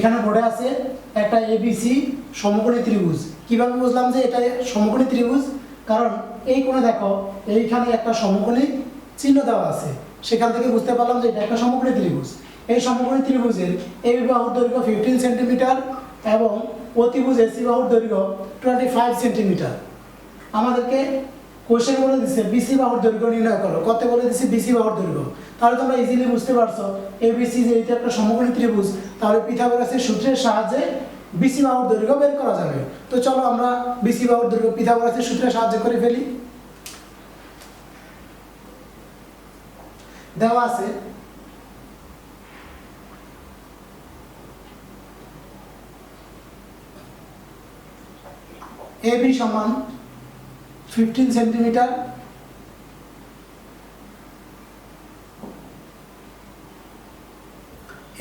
এখানে বোর্ডে আছে একটা এবিসি সমকোণী ত্রিভুজ। কিভাবে বুঝলাম যে এটা সমকোণী ত্রিভুজ? কারণ এই কোণে দেখো এইখানে একটা সমকোণী চিহ্ন দেওয়া আছে, সেখান থেকে বুঝতে পারলাম যে এটা একটা সমকোণী ত্রিভুজ। এই সমকোণী ত্রিভুজের এবি বাহুর দৈর্ঘ্য 15 সেন্টিমিটার এবং অতিভুজ এসি বাহুর দৈর্ঘ্য 25 সেন্টিমিটার। আমাদেরকে কোশ্চেন বলে দিচ্ছে বিসি বাহুর দৈর্ঘ্য নির্ণয় করো। কত বলে দিচ্ছে? বিসি বাহুর দৈর্ঘ্য। তাহলে তোমরা ইজিলি বুঝতে পারছো এবিসি যে এটা একটা সমকোণী ত্রিভুজ, তাহলে পিথাগোরাসের সূত্রের সাহায্যে বিসি বাহুর দৈর্ঘ্য বের করা যাবে। তো চলো আমরা বিসি বাহুর দৈর্ঘ্য পিথাগোরাসের সূত্রের সাহায্যে করে ফেলি। দেওয়া আছে এবি সমান 15 সেন্টিমিটার,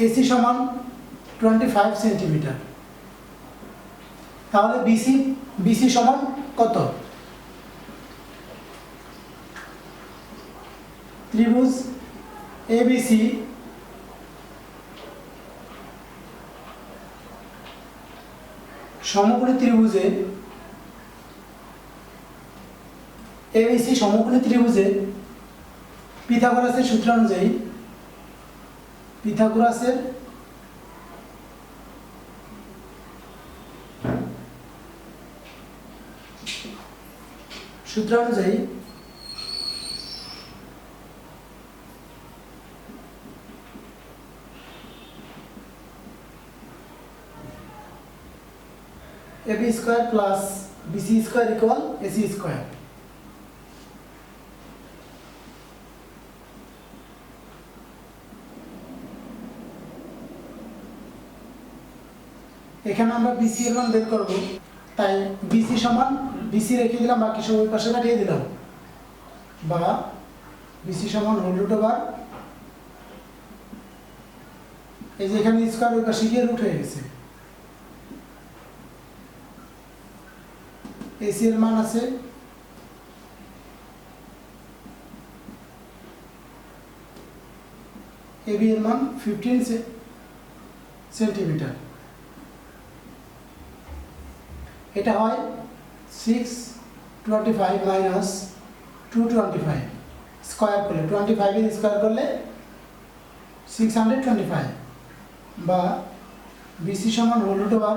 এসি সমান 25 সেন্টিমিটার। তাহলে বিসি সমান কত? ত্রিভুজ এবিসি সমকোণী ত্রিভুজে এবিসি সমকোণী ত্রিভুজে পিথাগোরাসের সূত্র অনুযায়ী পিথাগোরাসের সূত্র অনুযায়ী AB square plus BC square equal AC square. এখানে আমরা বিসি এর মান বের করব, তাই বিসি সমান বিসি রেখে দিলাম, বাকি সব ওই পাশে কাটিয়ে দিলাম, বা বিসি সমান হোল রুট ওভার এই যে এখানে স্কয়ার ওই পাশে গিয়ে রুট হয়ে গেছে। এসি এর মান আছে এবি এর মান 15 সেন্টিমিটার। এটা হয় 625 মাইনাস 225 স্কয়ার করলে 25 এর স্কয়ার করলে 625, বা বিসি সমান হোল রুট ওভার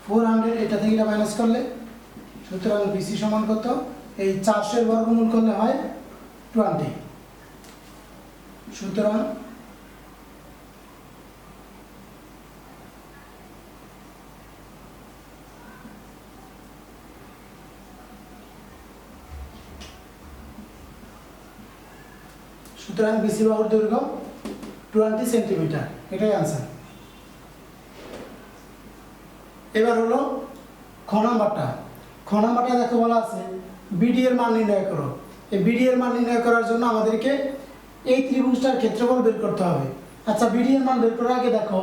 400, এটা থেকে এটা মাইনাস করলে, সুতরাং বিসি সমান কত? এই 400 এর বর্গমূল করলে হয় 20। সুতরাং বিসি বাহুর দৈর্ঘ্য 20 সেন্টিমিটার, এটাই आंसर। এবার হলো খ নাম্বারটা। খ নাম্বারটা দেখো বলা আছে বিডি এর মান নির্ণয় করো। এই বিডি এর মান নির্ণয় করার জন্য আমাদেরকে এই ত্রিভুজটার ক্ষেত্রফল বের করতে হবে। আচ্ছা, বিডি এর মান বের করার আগে দেখো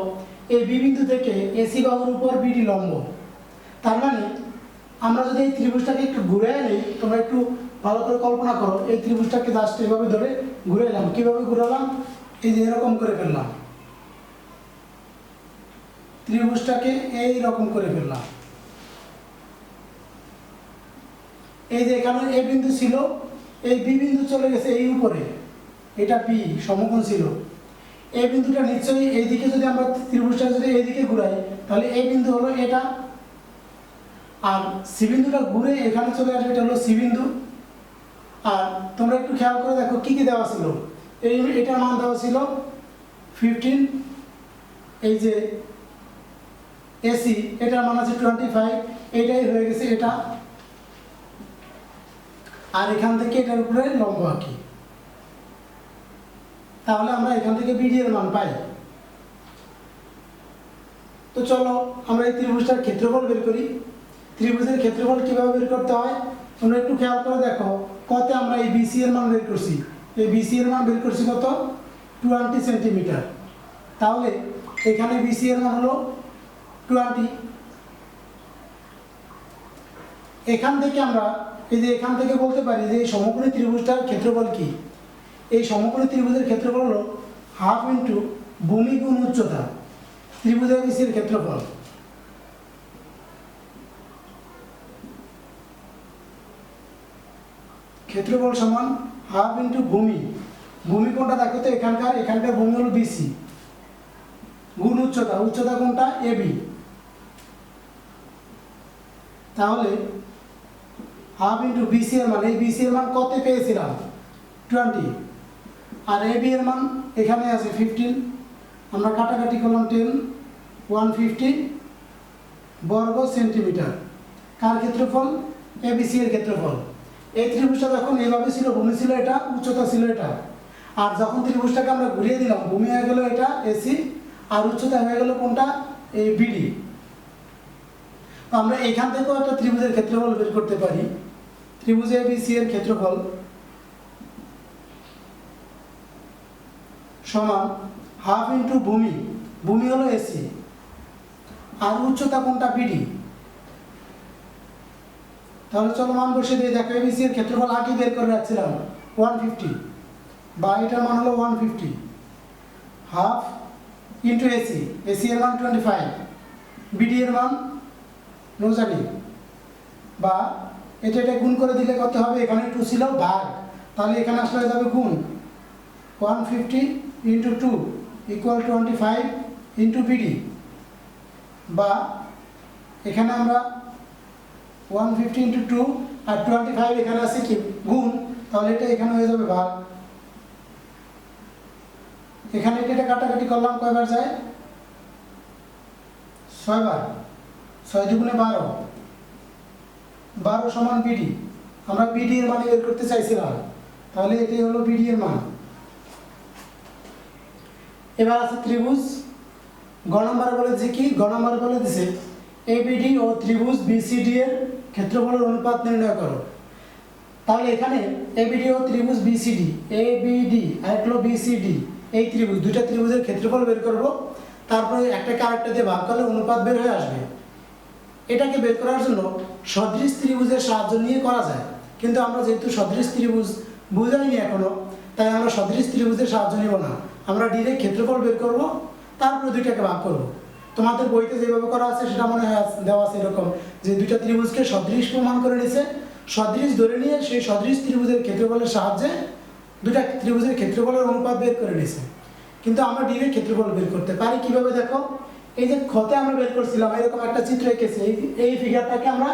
এই বি বিন্দু থেকে এসি বাহুর উপর বিডি লম্ব। তার মানে আমরা যদি এই ত্রিভুজটাকে একটু ঘুরে আনি, তোমরা একটু ভালো করে কল্পনা করো, এই ত্রিভুজটাকে জাস্ট এইভাবে ধরে ঘুরে এলাম। কিভাবে ঘুরালাম? এই যে এরকম করে ফেললাম, ত্রিভুজটাকে এই রকম করে ফেললাম। এই যে এখানে এ বিন্দু ছিল, এই বি বিন্দু চলে গেছে এই উপরে, এটা বি সমকোণ ছিল। এই বিন্দুটা নিশ্চয়ই এইদিকে, যদি আমরা ত্রিভুজটা যদি এইদিকে ঘুরাই তাহলে এই বিন্দু হলো এটা, আর সি বিন্দুটা ঘুরে এখানে চলে আসবে, এটা হলো সি বিন্দু। আর তোমরা একটু খেয়াল করে দেখো কি কি দেওয়া ছিল। এটার মান দেওয়া ছিল 15, এই যে এসি এটার মান আছে 25, এটাই হয়ে গেছে এটা। আর এখান থেকে এটার উপরে লম্ব আঁকি, তাহলে আমরা এখান থেকে বিডি এর মান পাই। তো চলো আমরা এই ত্রিভুজটার ক্ষেত্রফল বের করি। ত্রিভুজের ক্ষেত্রফল কিভাবে বের করতে হয় তোমরা একটু খেয়াল করে দেখো। কত আমরা এই বিসি এর মান বের করছি, এই বিসি এর মান বের করছি কত? 20 সেন্টিমিটার। তাহলে এখানে বিসি এর মান হলো 20। এখান থেকে আমরা এই যে এখান থেকে বলতে পারি যে এই সমকোণী ত্রিভুজটার ক্ষেত্রফল কি? এই সমকোণী ত্রিভুজের ক্ষেত্রফল হলো হাফ ইন্টু ভূমি গুণ উচ্চতা। ত্রিভুজ ABC এর ক্ষেত্রফল। ক্ষেত্রফল সমান হাফ ইন্টু ভূমি। ভূমি কোনটা দেখো তো, এখানকার ভূমি হলো BC গুণ উচ্চতা কোনটা AB। তাহলে হাফ ইন্টু BC এর মান, এই BC এর মান কত পেয়েছিলাম 20, আর AB এর মান এখানে আছে 15, আমরা কাটাকাটি করলাম 10, 150 বর্গ সেন্টিমিটার। কার ক্ষেত্রফল? ABC এর ক্ষেত্রফল। এই ত্রিভুজটা যখন এইভাবে ছিল, ভূমি ছিল এটা, উচ্চতা ছিল এটা, আর যখন ত্রিভুজটাকে আমরা ঘুরিয়ে দিলাম, ভূমি হয়ে গেল এটা AC, আর উচ্চতা হয়ে গেল কোনটা? এই BD। আমরা এখান থেকেও একটা ত্রিভুজের ক্ষেত্রফল বের করতে পারি। ত্রিভুজ ABC এর ক্ষেত্রফল সমান হাফ ইন্টু ভূমি হলো AC, আর উচ্চতা কোনটা? BD। তাহলে চলো মান বসিয়ে দিয়ে দেখো, ABC এর ক্ষেত্রফল আগে বের করে রাখছিলাম 150, বা এটার মান হলো 150, হাফ ইন্টু AC এর মান 25, BD এর মান নো জানি, বা এটা গুণ করে দিলে কত হবে? এখানে 2 ছিল ভাগ, তাহলে এখানে আসলে হয়ে যাবে গুণ 150 ইন্টু 2 ইকুয়াল 25 ইন্টু BD, বা এখানে আমরা 150 ইন্টু 2 আর 25 এখানে আছে কি গুণ, তাহলে এটা এখানে হয়ে যাবে ভাগ। এখানে এটা কাটাকাটি করলাম, কয়বার যায়? 6 বার, 6 দুগুণে 12, 12 সমান BD। আমরা BD এর মান বের করতে চাইছিলাম, তাহলে এটাই হলো BD এর মান। এবার আছে ত্রিভুজ গ নম্বরে বলেছে কি? গ নম্বরে বলে দিছে ABD ও ত্রিভুজ BCD এর ক্ষেত্রফলের অনুপাত নির্ণয় করো। তাহলে এখানে ABD ও ত্রিভুজ BCD, ABD আর একটা হলো BCD, এই ত্রিভুজ, দুইটা ত্রিভুজের ক্ষেত্রফল বের করব, তারপরে একটাকে আরেকটা দিয়ে ভাগ করলে অনুপাত বের হয়ে আসবে। এটাকে বের করার জন্য সদৃশ ত্রিভুজের সাহায্য নিয়ে করা যায়, কিন্তু আমরা যেহেতু সদৃশ ত্রিভুজ বুঝাইনি এখনো, তাই আমরা সদৃশ ত্রিভুজের সাহায্য নিব না, আমরা ডিরেক্ট ক্ষেত্রফল বের করব, তারপরে দুইটাকে ভাগ করব। তোমাদের বইতে যেভাবে করা আছে সেটা মনে হয় দেওয়া আছে এরকম, যে দুইটা ত্রিভুজকে সদৃশ প্রমাণ করে নিছে, সদৃশ ধরে নিয়ে সেই সদৃশ ত্রিভুজের ক্ষেত্রফলের সাহায্যে দুইটা ত্রিভুজের ক্ষেত্রফলের অনুপাত বের করে নিছে। কিন্তু আমরা ডিরেক্ট ক্ষেত্রফল বের করতে পারি কিভাবে? দেখো, এই যে ক্ষতে আমরা বের করছিলাম, এরকম একটা চিত্র এঁকেছি, এই ফিগারটাকে আমরা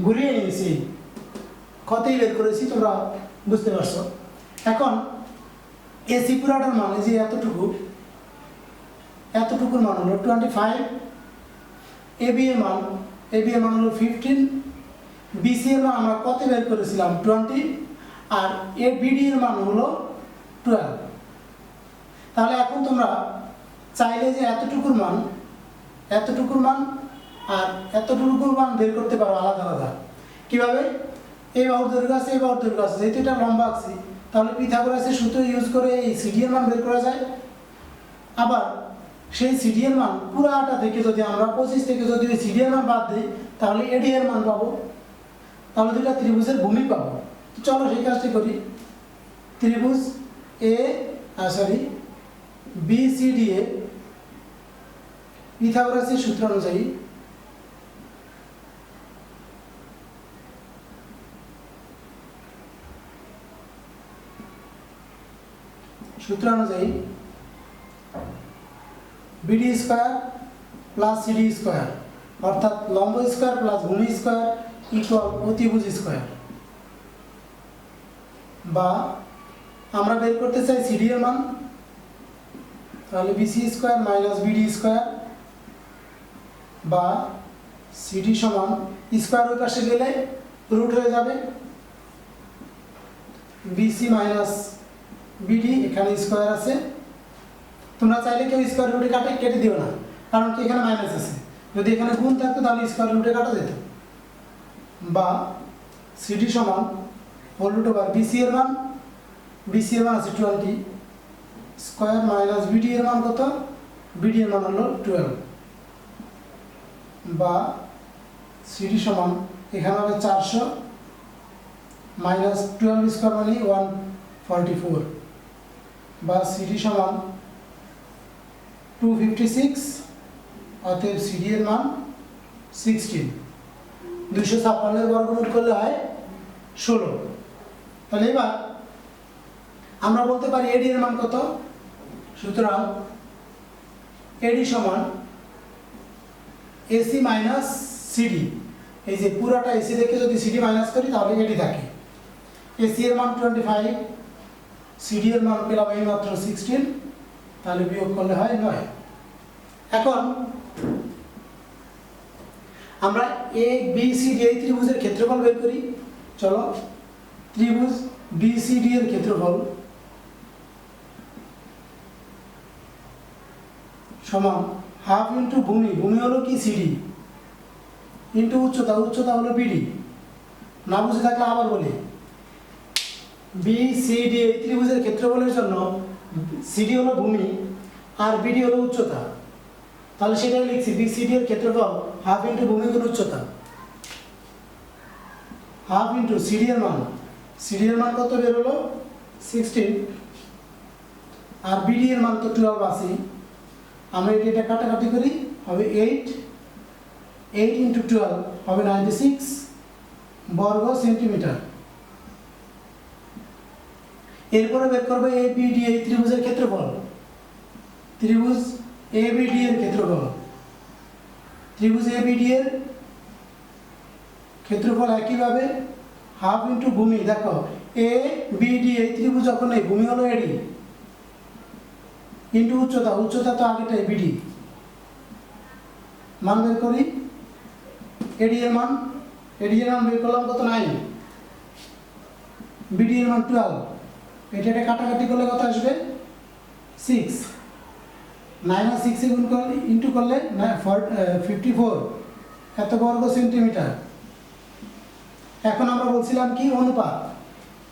ঘুরিয়ে নিয়েছি, ক্ষতেই বের করেছি, তোমরা বুঝতে পারছো। এখন AC পুরাটার মান, এই যে এতটুকুর মান হলো 25, AB এর মান হলো 15, BC এর মান আমরা কত বের করেছিলাম 20, আর ABD এর মান হলো 12। তাহলে এখন তোমরা চাইলে যে এতটুকুর মান আর এতটুকুর মান বের করতে পারো আলাদা আলাদা। কিভাবে? এই বাহুর দৈর্ঘ্য আছে, এই বাহুর দৈর্ঘ্য আছে, যেহেতু এটা লম্বা আঁকছি, তাহলে পিথাগোরাসের সূত্র ইউজ করে এই CD এর মান বের করা যায়। আবার সেই CD এর মান পুরাটা থেকে যদি আমরা 25 থেকে যদি ওই CD এর মান বাদ দিই, তাহলে AD এর মান পাবো, তাহলে দুইটা ত্রিভুজের ভূমি পাবো। চলো সেই কাজটি করি। ত্রিভুজ BCD এ পিথাগোরাসের সূত্র অনুযায়ী BD square plus CD square, অর্থাৎ লম্ব স্কয়ার প্লাস ভূমি স্কয়ার ইকুয়াল অতিভুজ স্কয়ার, বা আমরা বের করতে চাই CD এর মান, তাহলে BC square minus BD square, বা CD সমান স্কয়ার ওই পাশে গেলে রুট হয়ে যাবে, BC মাইনাস BD, এখানে স্কয়ার আছে, তোমরা চাইলে কেউ স্কয়ার রুটে কেটে দিও না, কারণ কি এখানে মাইনাস আছে, যদি এখানে গুণ থাকতো তাহলে স্কয়ার রুটে কাটা যেত, বা CD সমান হোল রুট ওভার BC এর মান আছে 20 স্কয়ার মাইনাস BD এর মান কত? BD এর মান হলো 12, বা CD সমান এখানে হবে 400 মাইনাস 12 স্কয়ার মানে 144, বা CD সমান 256 অতএব সিডি এর মান 16, 256 এর বর্গমূল করলে হয় 16। তাহলে এবার আমরা বলতে পারি এডি এর মান কত। সুতরাং এডি সমান এসি মাইনাস সিডি। এই যে পুরাটা এসি থেকে যদি সিডি মাইনাস করি তাহলে এডি থাকে। এসি এর মান 25, সিডি এর মান পেলাম এই মাত্র 16, তাহলে বিয়োগ করলে হয় 9। এখন আমরা এ বি সি ডি এই ত্রিভুজের ক্ষেত্রফল বের করি। চলো, ত্রিভুজ বি সি ডি এর ক্ষেত্রফল সমান হাফ ইন্টু ভূমি, ভূমি হলো কি সিডি, ইন্টু উচ্চতা, উচ্চতা হলো বিডি। না বুঝে থাকলে আবার বলি, বি সি ডি এই ত্রিভুজের ক্ষেত্রফলের জন্য সিডি হলো ভূমি আর বিডি হলো উচ্চতা। তাহলে সেটাই লিখছি, বি সি ডি এর ক্ষেত্রফল হাফ ইন্টু ভূমি গুণ উচ্চতা, হাফ ইন্টু সিডি এর মান, সিডি এর মান কত বের হলো 16, আর বিডি এর মান তো 12 আছে। আমরা এটা কাটাকাটি করি, হবে 8, 8 ইন্টু 12 হবে 96 বর্গ সেন্টিমিটার। এরপরে বের করবো এ বি ডি এই ত্রিভুজের ক্ষেত্রফল, ত্রিভুজ এ বি ডি এর ক্ষেত্রফল। ত্রিভুজ এ বি ডি এর ক্ষেত্রফল একইভাবে হাফ ইন্টু ভূমি। দেখো এ বি ডি এই ত্রিভুজ যখন এই ভূমি হলো এডি, ইন্টু উচ্চতা, উচ্চতা তো আগেটাই বিডি। মান বের করি, এডি এর মান, এডি এর মান বের করলাম কত 9, বিডি এর মান 12। এটা কাটাকাটি করলে কত আসবে 6, 9 আর 6 এ গুণ করলে ইন্টু করলে 54 এত বর্গ সেন্টিমিটার। এখন আমরা বলছিলাম কি অনুপাত,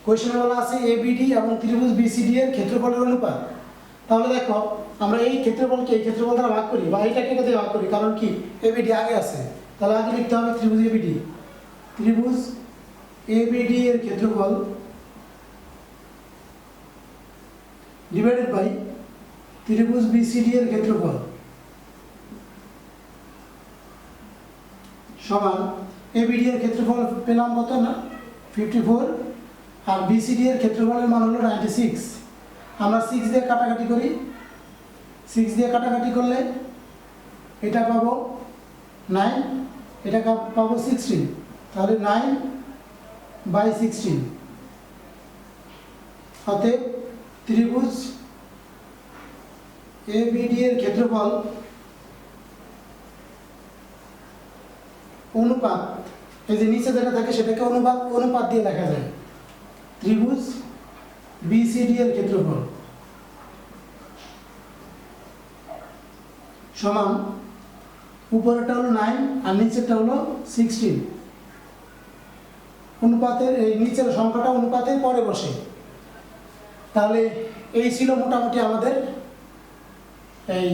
কোশ্চেনে বলা আছে এবিডি এবং ত্রিভুজ বিসিডি এর ক্ষেত্রফলের অনুপাত। তাহলে দেখো আমরা এই ক্ষেত্রফলকে এই ক্ষেত্রফল দ্বারা ভাগ করি বা এইটাকে এটা দিয়ে ভাগ করি, কারণ কি এবিডি আগে আছে। তাহলে আগে লিখতে হবে ত্রিভুজ এবিডি, ত্রিভুজ এবিডি এর ক্ষেত্রফল ডিভাইডেড বাই ত্রিভুজ বিসিডি এর ক্ষেত্রফল সমান এবিডি এর ক্ষেত্রফল পেলাম কত না 54, আর বিসিডি এর ক্ষেত্রফলের মান হলো 96। আমরা 6 দিয়ে কাটাকাটি করি, 6 দিয়ে কাটাকাটি করলে এটা পাবো 9, এটা পাবো 16, তাহলে 9/16। অতএব ত্রিভুজ এবিডি এর ক্ষেত্রফল অনুপাত, এই যে নিচে যেটা থাকে সেটাকে অনুপাত দিয়ে লেখা যায়। ত্রিভুজ বিসিডি এর ক্ষেত্রফল সমান উপরেরটা হলো 9 আর নিচেরটা হলো 16। অনুপাতের এই নিচের সংখ্যাটা অনুপাতের পরে বসে। তাহলে এই ছিল মোটামুটি আমাদের এই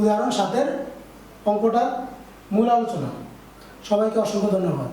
উদাহরণ 7-এর অঙ্কটার মূল আলোচনা। সবাইকে অসংখ্য ধন্যবাদ।